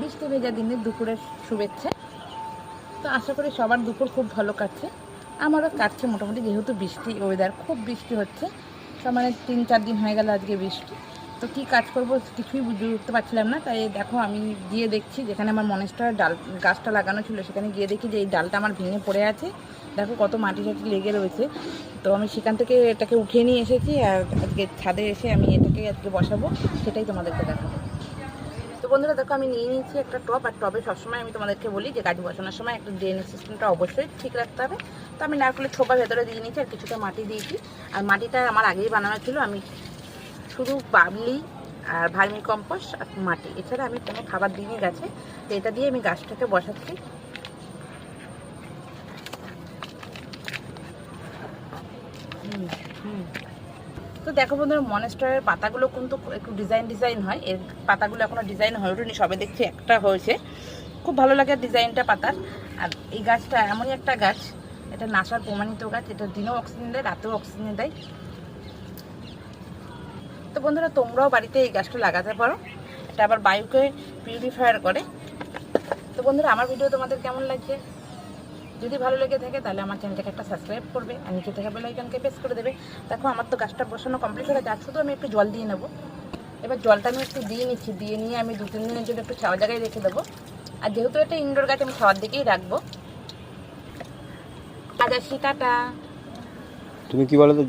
বৃষ্টি ভেজা দিনে দুপুরের শুভেচ্ছা। তো আশা করি সবার দুপুর খুব ভালো কাটছে, আমারও কাটছে মোটামুটি, যেহেতু বৃষ্টি ওয়েদার, খুব বৃষ্টি হচ্ছে। তার মানে 3-4 দিন হয়ে গেল আজকে বৃষ্টি। তো কী কাজ করবো কিছুই বুঝে উঠতে পারছিলাম না। তাই দেখো আমি গিয়ে দেখছি যেখানে আমার মনেস্টার ডাল গাছটা লাগানো ছিল, সেখানে গিয়ে দেখি যে এই ডালটা আমার ভেঙে পড়ে আছে। দেখো কত মাটি টাটি লেগে রয়েছে। তো আমি সেখান থেকে এটাকে উঠিয়ে নিয়ে এসেছি, আর আজকে ছাদে এসে আমি এটাকে আজকে বসাবো, সেটাই তোমাদেরকে দেখাবো। তো বন্ধুরা দেখো আমি নিয়ে নিয়েছি একটা টব, আর টবে সবসময় আমি তোমাদেরকে বলি যে গাছ বসানোর সময় একটা ড্রেনেজ সিস্টেমটা অবশ্যই ঠিক রাখতে হবে। তো আমি নারকেলের ছোপা ভেতরে দিয়ে নিয়েছি, আর কিছুটা মাটি দিয়েছি। আর মাটিটা আমার আগেই বানানো ছিল, আমি শুধু বাবলি আর ভার্মি কম্পোস্ট আর মাটি, এছাড়া আমি কোনো খাবার দিইনি গাছে। তো এটা দিয়ে আমি গাছটাকে বসাচ্ছি। তো দেখো বন্ধুরা, মনেস্টারের পাতাগুলো কিন্তু একটু ডিজাইন হয়, এর পাতাগুলো এখনো ডিজাইন হয়ে ওঠেনি, সবে দেখছি একটা হয়েছে। খুব ভালো লাগে ডিজাইনটা পাতার। আর এই গাছটা এমনই একটা গাছ, এটা নাসার প্রমাণিত গাছ, এটা দিনেও অক্সিজেন দেয়, রাতেও অক্সিজেন দেয়। তো বন্ধুরা তোমরাও বাড়িতে এই গাছটা লাগাতে পারো, এটা আবার বায়ুকে পিউরিফায়ার করে। তো বন্ধুরা আমার ভিডিও তোমাদের কেমন লাগছে? যদি ভালো লেগে থাকে তাহলে আমার চ্যানেলটাকে একটা সাবস্ক্রাইব করবে, আর নিচে থেকে বেল আইকনকে প্রেস করে দেবে। দেখো আমার তো গাছটা বসানো কমপ্লিট হয়ে গেছে, শুধু আমি একটু জল দিয়ে নেবো। এবার জলটা আমি একটু দিয়ে নিচ্ছি, দিয়ে নিয়ে আমি 2-3 দিনের জন্য একটু ছাওয়া জায়গায় রেখে দেবো। আর যেহেতু এটা ইনডোর গাছ, আমি ছাওয়ার দিকেই রাখবো। আজ আসি, টাটা। তুমি কি বলো তো,